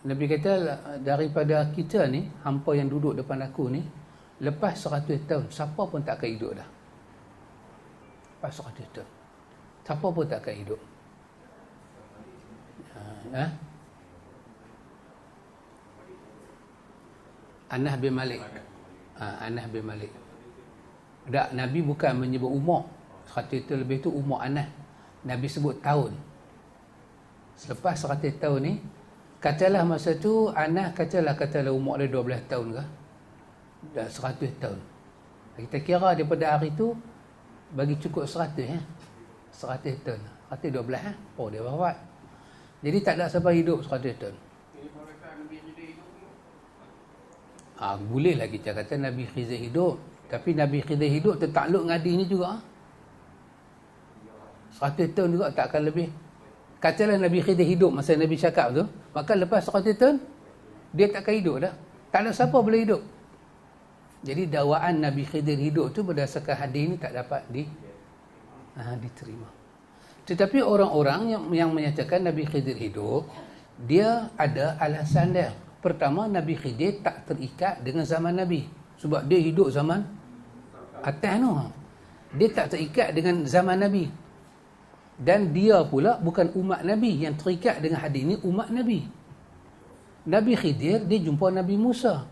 Nabi kata daripada kita ni, hampa yang duduk depan aku ni, lepas 100 tahun siapa pun tak akan hidup dah. Lepas 100 tahun siapa pun tak akan hidup. Anas bin Malik. Anas bin Malik. Tak, Nabi bukan menyebut umur. 100 tahun lebih tu umur Anas. Nabi sebut tahun. Selepas 100 tahun ni, katalah masa tu Anas katalah umur dia 12 tahun ke? Dah 100 tahun. Kita kira daripada hari tu bagi cukup 100 ya. 100 tahun. 112 Oh, dia wafat. Jadi tak ada siapa hidup 100 tahun. Bolehlah kita kata Nabi Khidir hidup, tapi Nabi Khidir hidup tertakluk dengan adik ni juga. 100 tahun juga tak akan lebih. Katalah Nabi Khidir hidup masa Nabi cakap tu, maka lepas 100 tahun dia tak akan hidup dah. Tak ada siapa boleh hidup. Jadi dakwaan Nabi Khidir hidup tu berdasarkan hadis ni tak dapat diterima. Tetapi orang-orang yang menyatakan Nabi Khidir hidup, dia ada alasan dia. Pertama, Nabi Khidir tak terikat dengan zaman Nabi. Sebab dia hidup zaman atas tu. Dia tak terikat dengan zaman Nabi. Dan dia pula bukan umat Nabi. Yang terikat dengan hadis ni umat Nabi. Nabi Khidir, dia jumpa Nabi Musa.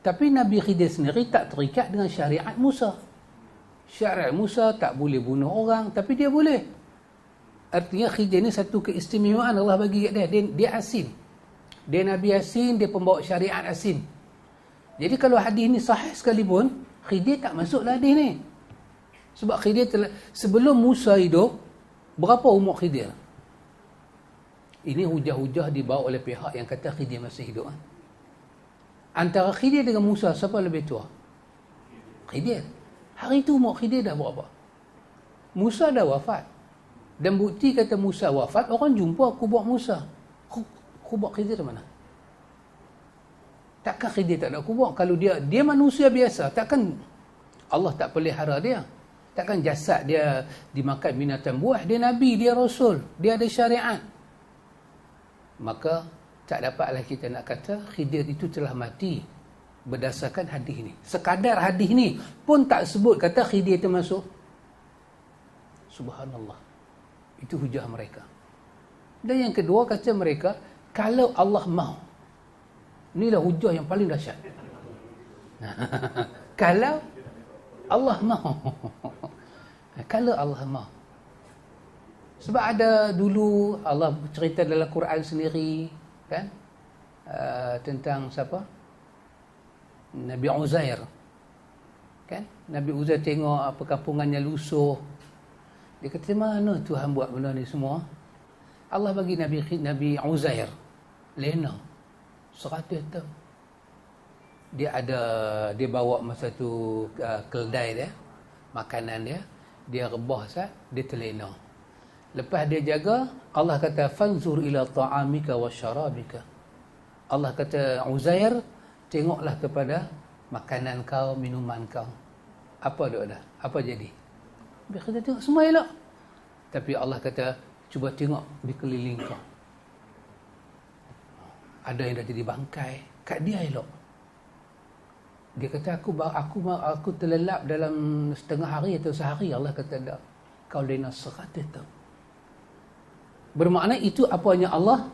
Tapi Nabi Khidir sendiri tak terikat dengan syariat Musa. Syariat Musa tak boleh bunuh orang, tapi dia boleh. Artinya Khidir ni satu keistimewaan Allah bagi kat dia. Dia asin. Dia Nabi asin, dia pembawa syariat asin. Jadi kalau hadis ni sahih sekalipun, Khidir tak masuklah hadis ni. Sebab Khidir sebelum Musa hidup, berapa umur Khidir? Ini hujah-hujah dibawa oleh pihak yang kata Khidir masih hidup. Antara Khidir dengan Musa, siapa lebih tua? Khidir. Hari itu umur Khidir dah berapa? Musa dah wafat. Dan bukti kata Musa wafat, orang jumpa kubur Musa. Kubur Khidir mana? Takkan Khidir tak ada kubur? Kalau dia manusia biasa, takkan Allah tak pelihara dia? Takkan jasad dia dimakan binatang buah? Dia Nabi, dia Rasul, dia ada syariat. Maka tak dapatlah kita nak kata Khidir itu telah mati berdasarkan hadis ni. Sekadar hadis ni pun tak sebut kata Khidir termasuk. Subhanallah. Itu hujah mereka. Dan yang kedua kata mereka, kalau Allah mahu. Inilah hujah yang paling dahsyat. Kalau Allah mahu. Kalau Allah mahu. Sebab ada dulu Allah cerita dalam Quran sendiri, kan? Tentang siapa? Nabi Uzair. Kan? Nabi Uzair tengok perkampungannya lusuh. Dia kata, mana Tuhan buat benda ni semua? Allah bagi Nabi Uzair lena 100 tahun. Dia bawa masa tu keldai dia, makanan dia rebah sat, dia terlena. Lepas dia jaga, Allah kata fanzur ila ta'amika wa syarabika. Allah kata Uzair, tengoklah kepada makanan kau, minuman kau. Apa dia dah? Apa jadi? Dia kata tengok semua elok. Tapi Allah kata cuba tengok di keliling kau. Ada yang dah jadi bangkai, kat dia elok. Dia kata aku terlelap dalam setengah hari atau sehari. Allah kata tak. Kau lena 100 tahun. Bermakna itu apanya Allah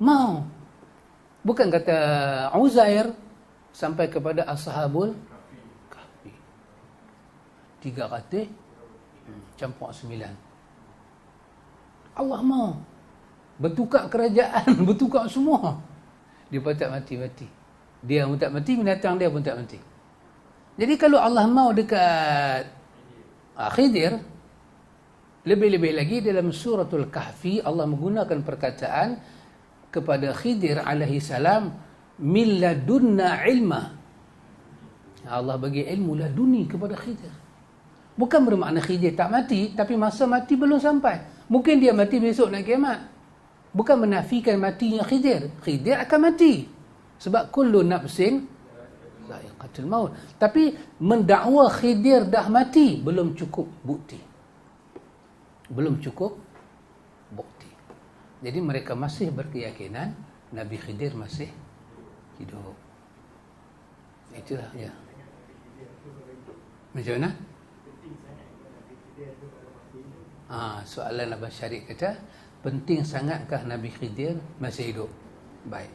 mau. Bukan kata Uzair sampai kepada Ashabul Kahfi. 300 campur 9. Allah mau bertukar kerajaan, bertukar semua. Dia pun tak mati-mati. Dia pun tak mati, binatang dia pun tak mati. Jadi kalau Allah mau dekat Khidir, lebih-lebih lagi dalam suratul Kahfi Allah menggunakan perkataan kepada Khidir alaihi salam, min ladunna ilma. Allah bagi ilmu laduni kepada Khidir. Bukan bermakna Khidir tak mati, tapi masa mati belum sampai. Mungkin dia mati besok nak kiamat. Bukan menafikan matinya Khidir. Khidir akan mati. Sebab kullu nafsin dha'iqatul maut. Tapi mendakwa Khidir dah mati belum cukup bukti. Belum cukup bukti. Jadi mereka masih berkeyakinan Nabi Khidir masih hidup. Itulah ya. Macam mana? Soalan Abang Syarif kata, penting sangatkah Nabi Khidir masih hidup? Baik.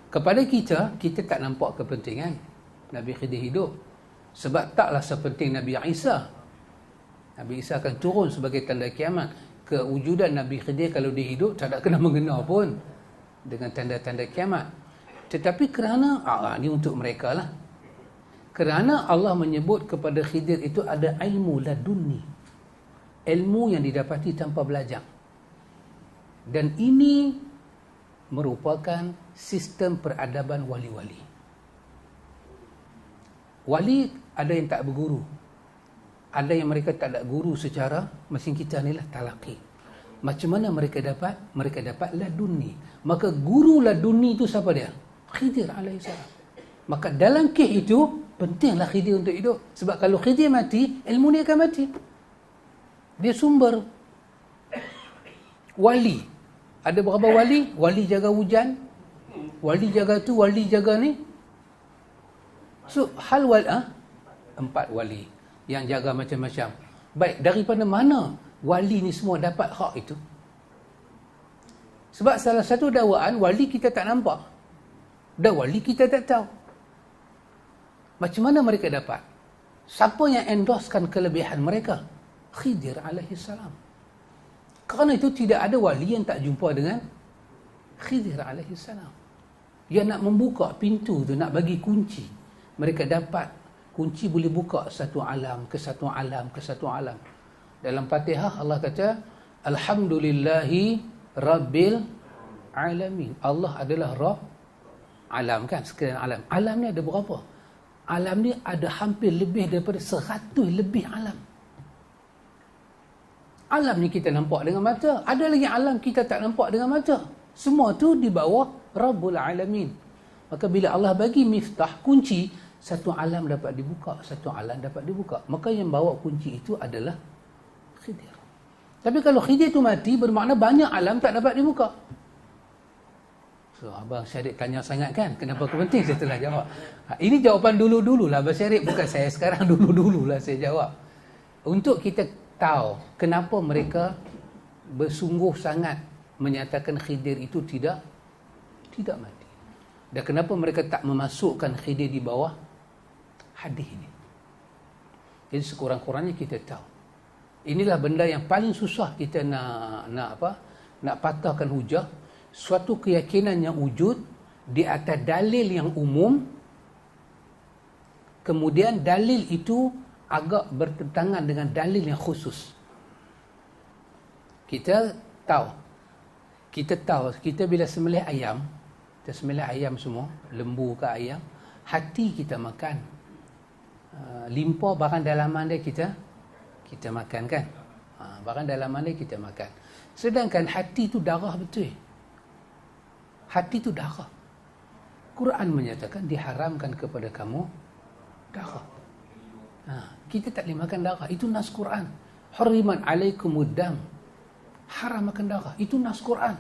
Kepada kita tak nampak kepentingan Nabi Khidir hidup. Sebab taklah sepenting Nabi Isa. Nabi Isa akan turun sebagai tanda kiamat. Kewujudan Nabi Khidir kalau dia hidup tak ada kena mengena pun dengan tanda-tanda kiamat. Tetapi kerana ini untuk mereka lah. Kerana Allah menyebut kepada Khidir itu ada ilmu laduni. Ilmu yang didapati tanpa belajar. Dan ini merupakan sistem peradaban wali-wali. Wali ada yang tak berguru. Ada yang mereka tak ada guru secara, macam kita ni lah talaqi. Macam mana mereka dapat? Mereka dapat laduni. Maka guru laduni itu siapa dia? Khidir alaihissalam. Maka dalam kes itu, pentinglah Khidir untuk hidup. Sebab kalau Khidir mati, ilmu ni akan mati. Dia sumber. Wali. Ada berapa wali? Wali jaga hujan. Wali jaga tu, wali jaga ni. So, 4 wali yang jaga macam-macam. Baik, daripada mana wali ni semua dapat hak itu? Sebab salah satu dakwaan, wali kita tak nampak. Dan wali kita tak tahu. Macam mana mereka dapat? Siapa yang endorsekan kelebihan mereka? Khidir alaihissalam. Kerana itu tidak ada wali yang tak jumpa dengan Khidir alaihissalam. Dia nak membuka pintu tu, nak bagi kunci. Mereka dapat kunci boleh buka satu alam ke satu alam ke satu alam. Dalam Fatihah Allah kata Alhamdulillahi Rabbil Alamin. Allah adalah Rabb alam, kan, sekalian alam. Alam ni ada berapa? Alam ni ada hampir lebih daripada 100 lebih alam. Alam ni kita nampak dengan mata. Ada lagi alam kita tak nampak dengan mata. Semua tu di bawah Rabbul Alamin. Maka bila Allah bagi miftah, kunci, satu alam dapat dibuka, satu alam dapat dibuka. Maka yang bawa kunci itu adalah Khidir. Tapi kalau Khidir itu mati, bermakna banyak alam tak dapat dibuka. So, Abang Syarif tanya sangat kan, kenapa penting? Saya telah jawab. Ini jawapan dulu-dululah Abang Syarif, bukan saya sekarang, dulu-dululah saya jawab. Untuk kita tahu kenapa mereka bersungguh sangat menyatakan Khidir itu tidak mati. Dan kenapa mereka tak memasukkan Khidir di bawah hadis ini. Jadi sekurang-kurangnya kita tahu. Inilah benda yang paling susah kita nak patahkan hujah. Suatu keyakinan yang wujud di atas dalil yang umum, kemudian dalil itu agak bertentangan dengan dalil yang khusus. Kita tahu, kita bila sembelih ayam, kita sembelih ayam semua, lembu ke ayam, hati kita makan. Limpah barang dalaman dia kita makan, kan? Barang dalaman dia kita makan. Sedangkan hati itu darah betul. Hati itu darah. Quran menyatakan diharamkan kepada kamu darah. Kita tak boleh makan darah. Itu nas Quran. Hurriman alaikumud dam. Haram makan darah. Itu nas Quran.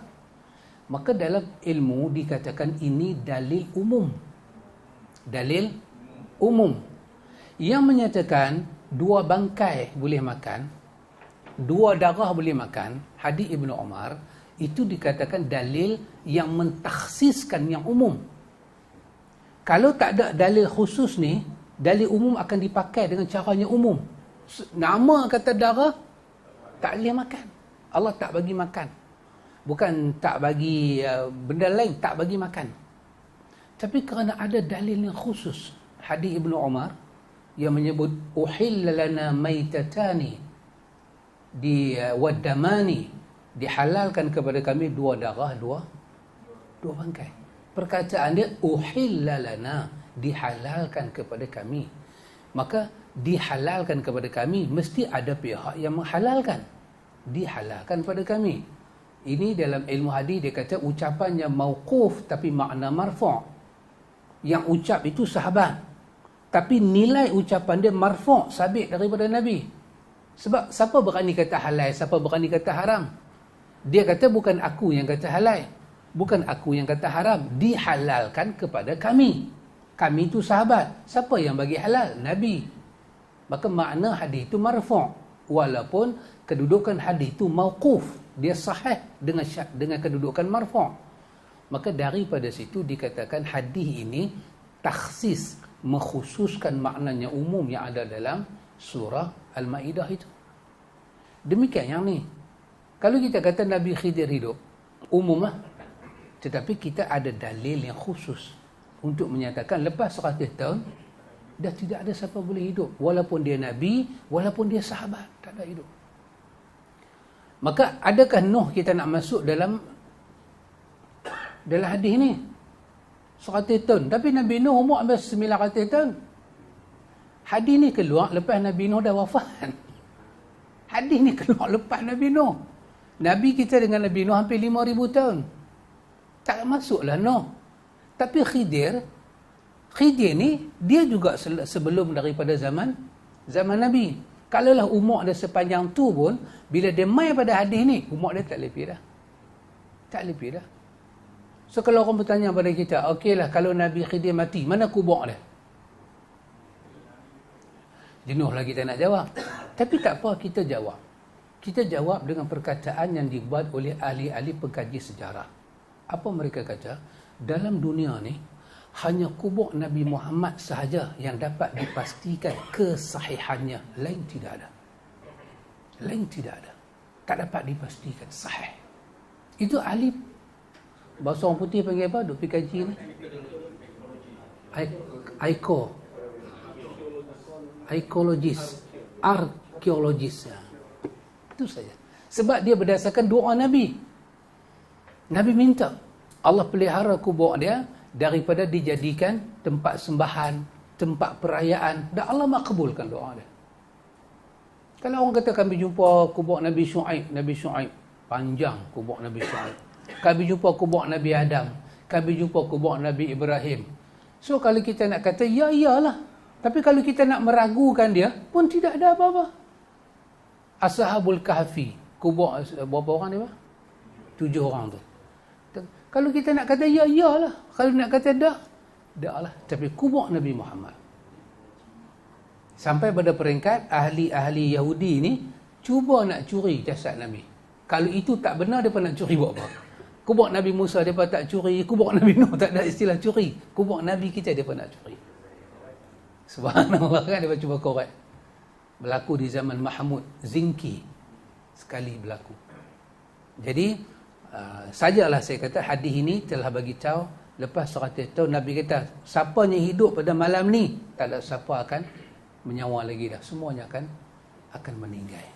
Maka dalam ilmu dikatakan ini dalil umum. Dalil umum. Yang menyatakan 2 bangkai boleh makan, 2 darah boleh makan, hadis Ibnu Umar, itu dikatakan dalil yang mentakhsiskan yang umum. Kalau tak ada dalil khusus ni, dalil umum akan dipakai dengan caranya umum. Nama kata darah, tak boleh makan. Allah tak bagi makan. Bukan tak bagi benda lain, tak bagi makan. Tapi kerana ada dalil yang khusus, hadis Ibnu Umar yang menyebut uhilla lana maitatani waddamani, dihalalkan kepada kami 2 darah, 2 bangkai. Perkataan dia uhilla lana, dihalalkan kepada kami. Maka dihalalkan kepada kami, mesti ada pihak yang menghalalkan. Dihalalkan pada kami. Ini dalam ilmu hadis dia kata ucapannya mauquf tapi makna marfu'. Yang ucap itu sahabat. Tapi nilai ucapan dia marfu', sabit daripada Nabi. Sebab siapa berani kata halal, siapa berani kata haram? Dia kata bukan aku yang kata halal. Bukan aku yang kata haram, dihalalkan kepada kami. Kami itu sahabat. Siapa yang bagi halal? Nabi. Maka makna hadis itu marfu', walaupun kedudukan hadis itu mauquf, dia sahih dengan kedudukan marfu'. Maka daripada situ dikatakan hadis ini takhsis, mengkhususkan maknanya umum yang ada dalam surah Al-Maidah itu. Demikian yang ni. Kalau kita kata Nabi Khidir hidup, umum lah. Tetapi kita ada dalil yang khusus untuk menyatakan lepas 100 tahun dah tidak ada siapa boleh hidup, walaupun dia Nabi, walaupun dia sahabat, tak ada hidup. Maka adakah Nuh kita nak masuk dalam hadis ni 100 tahun, tapi Nabi Nuh umur hampir 900 tahun. Hadis ni keluar lepas Nabi Nuh dah wafat. Hadis ni keluar lepas Nabi Nuh. Nabi kita dengan Nabi Nuh hampir 5,000 tahun. Tak masuklah Nuh. Tapi Khidir ni dia juga sebelum daripada zaman Nabi. Kalaulah umur dia sepanjang tu pun, bila dia mai pada hadis ni, umur dia tak lebih dah. Tak lebih dah. So kalau orang bertanya pada kita, okeylah kalau Nabi Khidir mati, mana kubur dia? Jenuhlah kita nak jawab. Tapi tak apa, kita jawab. Kita jawab dengan perkataan yang dibuat oleh ahli-ahli pengkaji sejarah. Apa mereka kata? Dalam dunia ni, hanya kubur Nabi Muhammad sahaja yang dapat dipastikan kesahihannya. Lain tidak ada. Lain tidak ada. Tak dapat dipastikan sahih. Itu ahli, bahasa orang putih panggil apa? Duk pergi kaji ni? Arkeologis. Itu saja. Sebab dia berdasarkan doa Nabi. Nabi minta Allah pelihara kubur dia daripada dijadikan tempat sembahan, tempat perayaan, dan Allah makbulkan doa dia. Kalau orang kata kami jumpa kubur Nabi Syuaib, panjang kubur Nabi Syuaib. Kami jumpa kubur Nabi Adam, kami jumpa kubur Nabi Ibrahim. So kalau kita nak kata ya iyalah, tapi kalau kita nak meragukan dia pun tidak ada apa-apa. Ashabul Kahfi, kubur berapa orang dia? 7 orang tu. Kalau kita nak kata ya iyalah, kalau nak kata dah lah. Tapi kubur Nabi Muhammad, sampai pada peringkat ahli-ahli Yahudi ni cuba nak curi jasad Nabi. Kalau itu tak benar, mereka nak curi buat apa? Kubur Nabi Musa mereka tak curi, kubur Nabi Nuh tak ada istilah curi, kubur Nabi kita mereka nak curi. Subhanallah, kan mereka cuba korek. Berlaku di zaman Mahmud Zinki sekali berlaku. Jadi sajalah saya kata hadis ini telah bagi tahu lepas 100 tahun Nabi kata siapa yang hidup pada malam ni tak ada siapa akan menyawa lagi dah, semuanya akan meninggal.